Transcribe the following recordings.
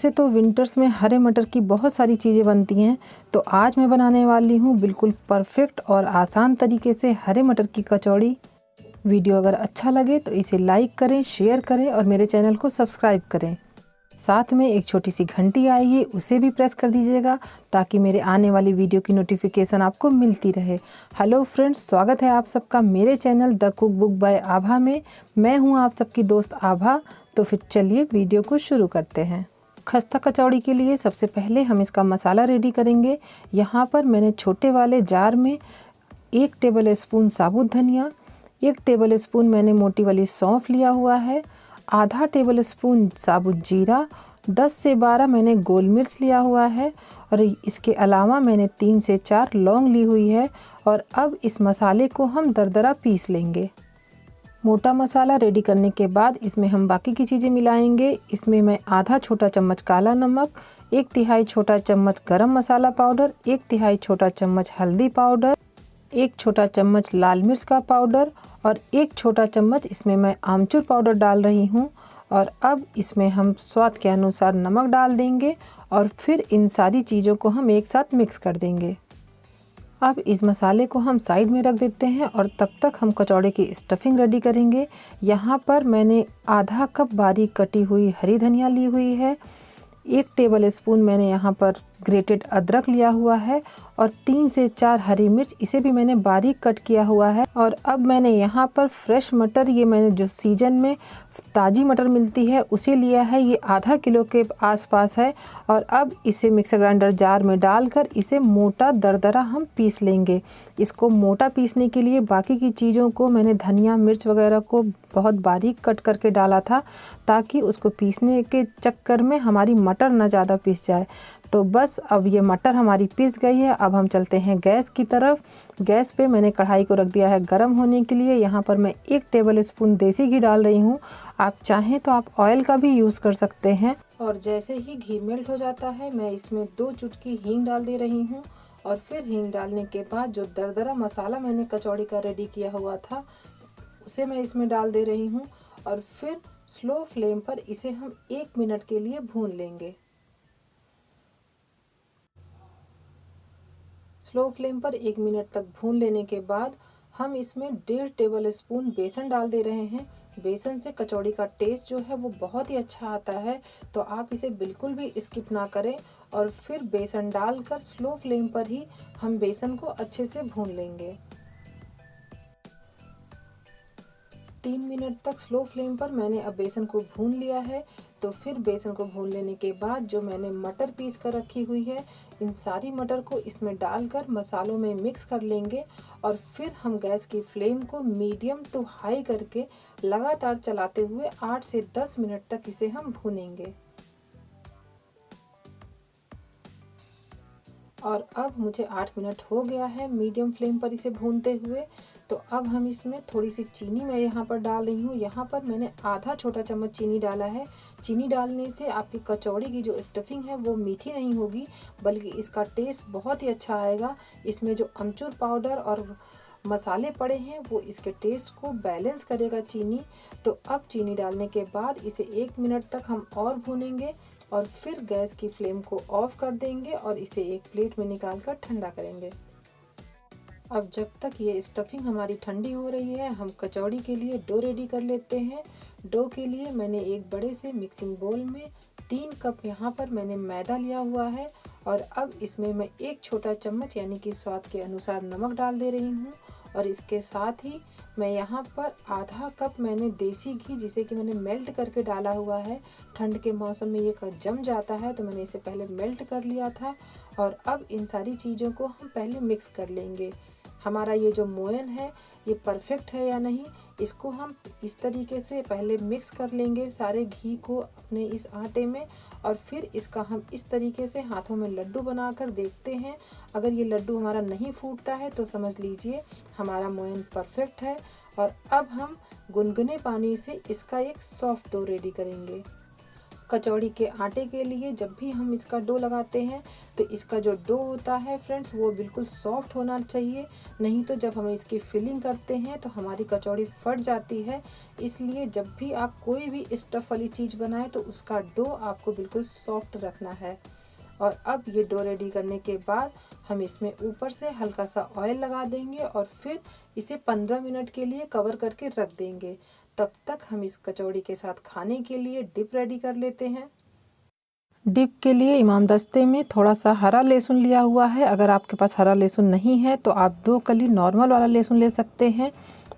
वैसे तो विंटर्स में हरे मटर की बहुत सारी चीज़ें बनती हैं, तो आज मैं बनाने वाली हूँ बिल्कुल परफेक्ट और आसान तरीके से हरे मटर की कचौड़ी। वीडियो अगर अच्छा लगे तो इसे लाइक करें, शेयर करें और मेरे चैनल को सब्सक्राइब करें। साथ में एक छोटी सी घंटी आई है, उसे भी प्रेस कर दीजिएगा ताकि मेरे आने वाली वीडियो की नोटिफिकेशन आपको मिलती रहे। हेलो फ्रेंड्स, स्वागत है आप सबका मेरे channel the cook book by Abha में। मैं हूँ आप सबकी दोस्त आभा। तो फिर चलिए वीडियो को शुरू करते हैं। खस्ता कचौड़ी के लिए सबसे पहले हम इसका मसाला रेडी करेंगे। यहाँ पर मैंने छोटे वाले जार में 1 टेबल स्पून साबुत धनिया, 1 टेबल स्पून मैंने मोटी वाली सौंफ लिया हुआ है, आधा टेबल स्पून साबुत जीरा, 10 से 12 मैंने गोल मिर्च लिया हुआ है और इसके अलावा मैंने 3 से 4 लौंग ली हुई है। और अब इस मसाले को हम दरदरा पीस लेंगे। मोटा मसाला रेडी करने के बाद इसमें हम बाकी की चीज़ें मिलाएंगे। इसमें मैं आधा छोटा चम्मच काला नमक, 1/3 छोटा चम्मच गरम मसाला पाउडर, 1/3 छोटा चम्मच हल्दी पाउडर, 1 छोटा चम्मच लाल मिर्च का पाउडर और 1 छोटा चम्मच इसमें मैं आमचूर पाउडर डाल रही हूँ। और अब इसमें हम स्वाद के अनुसार नमक डाल देंगे और फिर इन सारी चीज़ों को हम एक साथ मिक्स कर देंगे। अब इस मसाले को हम साइड में रख देते हैं और तब तक हम कचौड़े की स्टफिंग रेडी करेंगे। यहाँ पर मैंने आधा कप बारीक कटी हुई हरी धनिया ली हुई है, 1 टेबल स्पून मैंने यहाँ पर ग्रेटेड अदरक लिया हुआ है और 3 से 4 हरी मिर्च, इसे भी मैंने बारीक कट किया हुआ है। और अब मैंने यहाँ पर फ्रेश मटर, ये मैंने जो सीजन में ताज़ी मटर मिलती है उसे लिया है, ये आधा किलो के आसपास है। और अब इसे मिक्सर ग्राइंडर जार में डालकर इसे मोटा दरदरा हम पीस लेंगे। इसको मोटा पीसने के लिए बाकी की चीज़ों को मैंने धनिया मिर्च वगैरह को बहुत बारीक कट करके डाला था ताकि उसको पीसने के चक्कर में हमारी मटर ना ज़्यादा पीस जाए। तो बस अब ये मटर हमारी पीस गई है। अब हम चलते हैं गैस की तरफ। गैस पे मैंने कढ़ाई को रख दिया है गरम होने के लिए। यहाँ पर मैं 1 टेबल स्पून देसी घी डाल रही हूँ। आप चाहें तो आप ऑयल का भी यूज़ कर सकते हैं। और जैसे ही घी मेल्ट हो जाता है मैं इसमें 2 चुटकी हींग डाल दे रही हूँ। और फिर हींग डालने के बाद जो दरदरा मसाला मैंने कचौड़ी का रेडी किया हुआ था उसे मैं इसमें डाल दे रही हूँ। और फिर स्लो फ्लेम पर इसे हम 1 मिनट के लिए भून लेंगे। स्लो फ्लेम पर 1 मिनट तक भून लेने के बाद हम इसमें 1.5 टेबल स्पून बेसन डाल दे रहे हैं। बेसन से कचौड़ी का टेस्ट जो है वो बहुत ही अच्छा आता है, तो आप इसे बिल्कुल भी स्किप ना करें। और फिर बेसन डालकर स्लो फ्लेम पर ही हम बेसन को अच्छे से भून लेंगे। 3 मिनट तक स्लो फ्लेम पर मैंने अब बेसन को भून लिया है। तो फिर बेसन को भून लेने के बाद जो मैंने मटर पीस कर रखी हुई है, इन सारी मटर को इसमें डालकर मसालों में मिक्स कर लेंगे। और फिर हम गैस की फ्लेम को मीडियम टू हाई करके लगातार चलाते हुए 8 से 10 मिनट तक इसे हम भूनेंगे। और अब मुझे 8 मिनट हो गया है मीडियम फ्लेम पर इसे भूनते हुए। तो अब हम इसमें थोड़ी सी चीनी मैं यहाँ पर डाल रही हूँ। यहाँ पर मैंने आधा छोटा चम्मच चीनी डाला है। चीनी डालने से आपकी कचौड़ी की जो स्टफिंग है वो मीठी नहीं होगी, बल्कि इसका टेस्ट बहुत ही अच्छा आएगा। इसमें जो अमचूर पाउडर और मसाले पड़े हैं वो इसके टेस्ट को बैलेंस करेगा चीनी। तो अब चीनी डालने के बाद इसे 1 मिनट तक हम और भूनेंगे और फिर गैस की फ्लेम को ऑफ कर देंगे और इसे एक प्लेट में निकाल कर ठंडा करेंगे। अब जब तक ये स्टफिंग हमारी ठंडी हो रही है, हम कचौड़ी के लिए डो रेडी कर लेते हैं। डो के लिए मैंने एक बड़े से मिक्सिंग बोल में 3 कप यहाँ पर मैंने मैदा लिया हुआ है। और अब इसमें मैं 1 छोटा चम्मच यानी कि स्वाद के अनुसार नमक डाल दे रही हूँ। और इसके साथ ही मैं यहाँ पर आधा कप मैंने देसी घी, जिसे कि मैंने मेल्ट करके डाला हुआ है। ठंड के मौसम में ये जम जाता है, तो मैंने इसे पहले मेल्ट कर लिया था। और अब इन सारी चीज़ों को हम पहले मिक्स कर लेंगे। हमारा ये जो मोयन है ये परफेक्ट है या नहीं, इसको हम इस तरीके से पहले मिक्स कर लेंगे सारे घी को अपने इस आटे में। और फिर इसका हम इस तरीके से हाथों में लड्डू बनाकर देखते हैं। अगर ये लड्डू हमारा नहीं फूटता है तो समझ लीजिए हमारा मोयन परफेक्ट है। और अब हम गुनगुने पानी से इसका एक सॉफ्ट डो रेडी करेंगे। कचौड़ी के आटे के लिए जब भी हम इसका डो लगाते हैं तो इसका जो डो होता है फ्रेंड्स वो बिल्कुल सॉफ्ट होना चाहिए, नहीं तो जब हम इसकी फिलिंग करते हैं तो हमारी कचौड़ी फट जाती है। इसलिए जब भी आप कोई भी स्टफ़ वाली चीज़ बनाएं तो उसका डो आपको बिल्कुल सॉफ्ट रखना है। और अब ये डो रेडी करने के बाद हम इसमें ऊपर से हल्का सा ऑयल लगा देंगे और फिर इसे 15 मिनट के लिए कवर करके रख देंगे। तब तक हम इस कचौड़ी के साथ खाने के लिए डिप रेडी कर लेते हैं। डिप के लिए इमाम दस्ते में थोड़ा सा हरा लहसुन लिया हुआ है। अगर आपके पास हरा लहसुन नहीं है तो आप 2 कली नॉर्मल वाला लहसुन ले सकते हैं,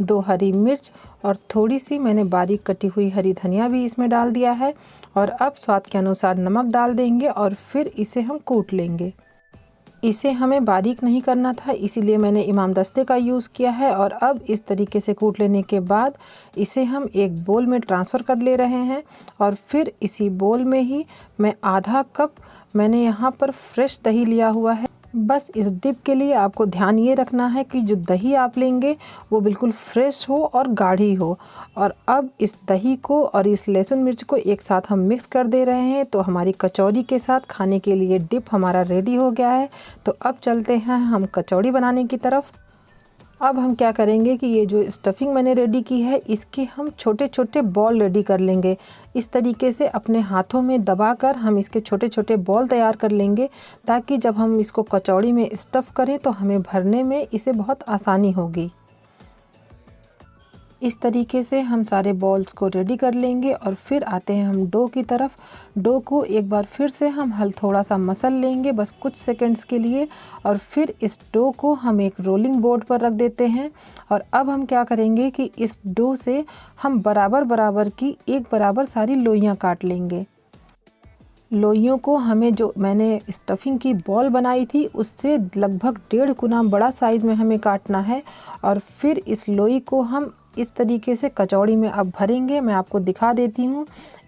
2 हरी मिर्च और थोड़ी सी मैंने बारीक कटी हुई हरी धनिया भी इसमें डाल दिया है। और अब स्वाद के अनुसार नमक डाल देंगे और फिर इसे हम कूट लेंगे। इसे हमें बारीक नहीं करना था, इसीलिए मैंने इमाम दस्ते का यूज़ किया है। और अब इस तरीके से कूट लेने के बाद इसे हम एक बोल में ट्रांसफ़र कर ले रहे हैं। और फिर इसी बोल में ही मैं आधा कप मैंने यहाँ पर फ्रेश दही लिया हुआ है। बस इस डिप के लिए आपको ध्यान ये रखना है कि जो दही आप लेंगे वो बिल्कुल फ्रेश हो और गाढ़ी हो। और अब इस दही को और इस लहसुन मिर्च को एक साथ हम मिक्स कर दे रहे हैं। तो हमारी कचौड़ी के साथ खाने के लिए डिप हमारा रेडी हो गया है। तो अब चलते हैं हम कचौड़ी बनाने की तरफ। अब हम क्या करेंगे कि ये जो स्टफिंग मैंने रेडी की है इसके हम छोटे छोटे बॉल रेडी कर लेंगे। इस तरीके से अपने हाथों में दबाकर हम इसके छोटे छोटे बॉल तैयार कर लेंगे, ताकि जब हम इसको कचौड़ी में स्टफ़ करें तो हमें भरने में इसे बहुत आसानी होगी। इस तरीके से हम सारे बॉल्स को रेडी कर लेंगे और फिर आते हैं हम डो की तरफ। डो को एक बार फिर से हम थोड़ा सा मसल लेंगे बस कुछ सेकंड्स के लिए। और फिर इस डो को हम एक रोलिंग बोर्ड पर रख देते हैं। और अब हम क्या करेंगे कि इस डो से हम बराबर बराबर की एक बराबर सारी लोइयाँ काट लेंगे। लोइयों को हमें जो मैंने स्टफिंग की बॉल बनाई थी उससे लगभग 1.5 गुना बड़ा साइज़ में हमें काटना है। और फिर इस लोई को हम इस तरीके से कचौड़ी में अब भरेंगे। मैं आपको दिखा देती हूँ।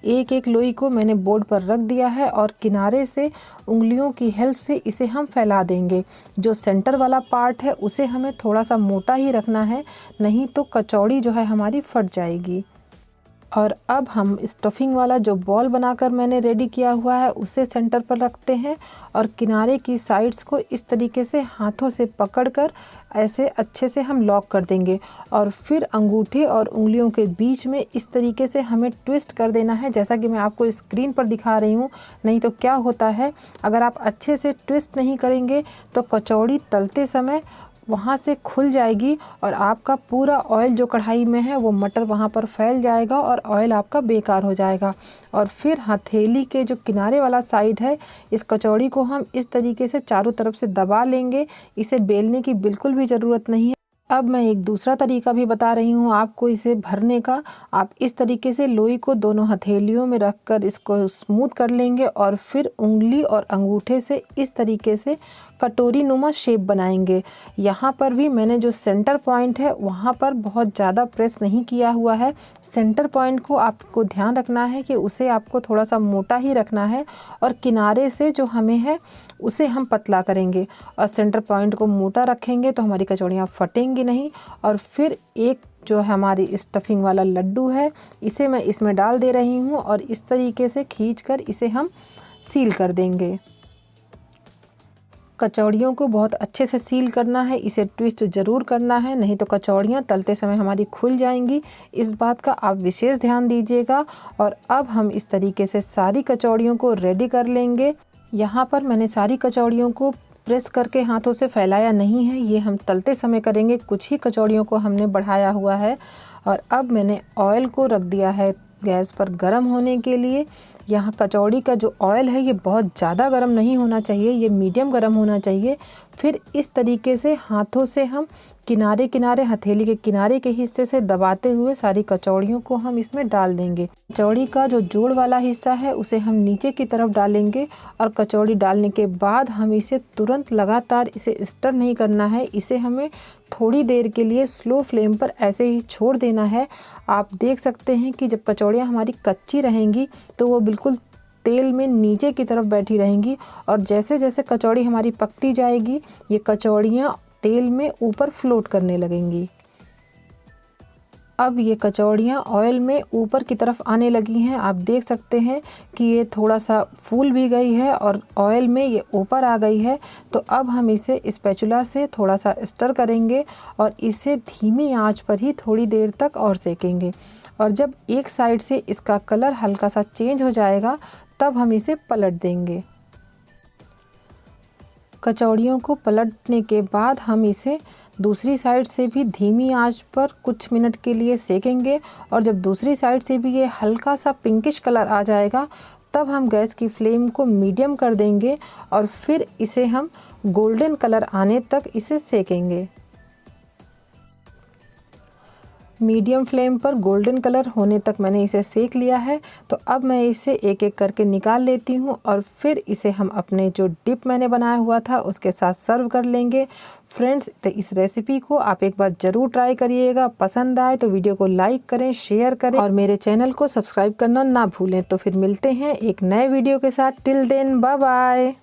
एक एक लोई को मैंने बोर्ड पर रख दिया है और किनारे से उंगलियों की हेल्प से इसे हम फैला देंगे। जो सेंटर वाला पार्ट है उसे हमें थोड़ा सा मोटा ही रखना है, नहीं तो कचौड़ी जो है हमारी फट जाएगी। और अब हम स्टफिंग वाला जो बॉल बनाकर मैंने रेडी किया हुआ है उसे सेंटर पर रखते हैं और किनारे की साइड्स को इस तरीके से हाथों से पकड़कर ऐसे अच्छे से हम लॉक कर देंगे। और फिर अंगूठे और उंगलियों के बीच में इस तरीके से हमें ट्विस्ट कर देना है, जैसा कि मैं आपको स्क्रीन पर दिखा रही हूँ। नहीं तो क्या होता है, अगर आप अच्छे से ट्विस्ट नहीं करेंगे तो कचौड़ी तलते समय वहाँ से खुल जाएगी और आपका पूरा ऑयल जो कढ़ाई में है वो मटर वहाँ पर फैल जाएगा और ऑयल आपका बेकार हो जाएगा। और फिर हथेली के जो किनारे वाला साइड है इस कचौड़ी को हम इस तरीके से चारों तरफ से दबा लेंगे। इसे बेलने की बिल्कुल भी ज़रूरत नहीं है। अब मैं एक दूसरा तरीका भी बता रही हूँ आपको इसे भरने का। आप इस तरीके से लोई को दोनों हथेलियों में रखकर इसको स्मूथ कर लेंगे और फिर उंगली और अंगूठे से इस तरीके से कटोरी नुमा शेप बनाएंगे। यहाँ पर भी मैंने जो सेंटर पॉइंट है वहाँ पर बहुत ज़्यादा प्रेस नहीं किया हुआ है। सेंटर पॉइंट को आपको ध्यान रखना है कि उसे आपको थोड़ा सा मोटा ही रखना है और किनारे से जो हमें है उसे हम पतला करेंगे। और सेंटर पॉइंट को मोटा रखेंगे तो हमारी कचौड़ियाँ फटेंगी नहीं। और फिर एक जो हमारी स्टफिंग वाला लड्डू है इसे मैं इसमें डाल दे रही हूँ और इस तरीके से खींचकर इसे हम सील कर देंगे। कचौड़ियों को बहुत अच्छे से सील करना है, इसे ट्विस्ट ज़रूर करना है, नहीं तो कचौड़ियाँ तलते समय हमारी खुल जाएंगी। इस बात का आप विशेष ध्यान दीजिएगा। और अब हम इस तरीके से सारी कचौड़ियों को रेडी कर लेंगे। यहाँ पर मैंने सारी कचौड़ियों को प्रेस करके हाथों से फैलाया नहीं है, ये हम तलते समय करेंगे। कुछ ही कचौड़ियों को हमने बढ़ाया हुआ है। और अब मैंने ऑयल को रख दिया है गैस पर गर्म होने के लिए। यहाँ कचौड़ी का जो ऑयल है ये बहुत ज़्यादा गर्म नहीं होना चाहिए, ये मीडियम गर्म होना चाहिए। फिर इस तरीके से हाथों से हम किनारे किनारे हथेली के किनारे के हिस्से से दबाते हुए सारी कचौड़ियों को हम इसमें डाल देंगे। कचौड़ी का जो जोड़ वाला हिस्सा है उसे हम नीचे की तरफ डालेंगे और कचौड़ी डालने के बाद हम इसे तुरंत लगातार इसे स्टर नहीं करना है, इसे हमें थोड़ी देर के लिए स्लो फ्लेम पर ऐसे ही छोड़ देना है। आप देख सकते हैं कि जब कचौड़ियाँ हमारी कच्ची रहेंगी तो वो बिल्कुल तेल में नीचे की तरफ बैठी रहेंगी और जैसे जैसे कचौड़ी हमारी पकती जाएगी ये कचौड़ियाँ तेल में ऊपर फ्लोट करने लगेंगी। अब ये कचौड़ियाँ ऑयल में ऊपर की तरफ आने लगी हैं। आप देख सकते हैं कि ये थोड़ा सा फूल भी गई है और ऑयल में ये ऊपर आ गई है। तो अब हम इसे स्पैचुला से थोड़ा सा स्टर करेंगे और इसे धीमी आंच पर ही थोड़ी देर तक और सेकेंगे। और जब एक साइड से इसका कलर हल्का सा चेंज हो जाएगा तब हम इसे पलट देंगे। कचौड़ियों को पलटने के बाद हम इसे दूसरी साइड से भी धीमी आंच पर कुछ मिनट के लिए सेकेंगे। और जब दूसरी साइड से भी ये हल्का सा पिंकिश कलर आ जाएगा तब हम गैस की फ्लेम को मीडियम कर देंगे और फिर इसे हम गोल्डन कलर आने तक इसे सेकेंगे। मीडियम फ्लेम पर गोल्डन कलर होने तक मैंने इसे सेक लिया है। तो अब मैं इसे एक एक करके निकाल लेती हूँ और फिर इसे हम अपने जो डिप मैंने बनाया हुआ था उसके साथ सर्व कर लेंगे। फ्रेंड्स, इस रेसिपी को आप एक बार ज़रूर ट्राई करिएगा। पसंद आए तो वीडियो को लाइक करें, शेयर करें और मेरे चैनल को सब्सक्राइब करना ना भूलें। तो फिर मिलते हैं एक नए वीडियो के साथ। Till then, bye bye.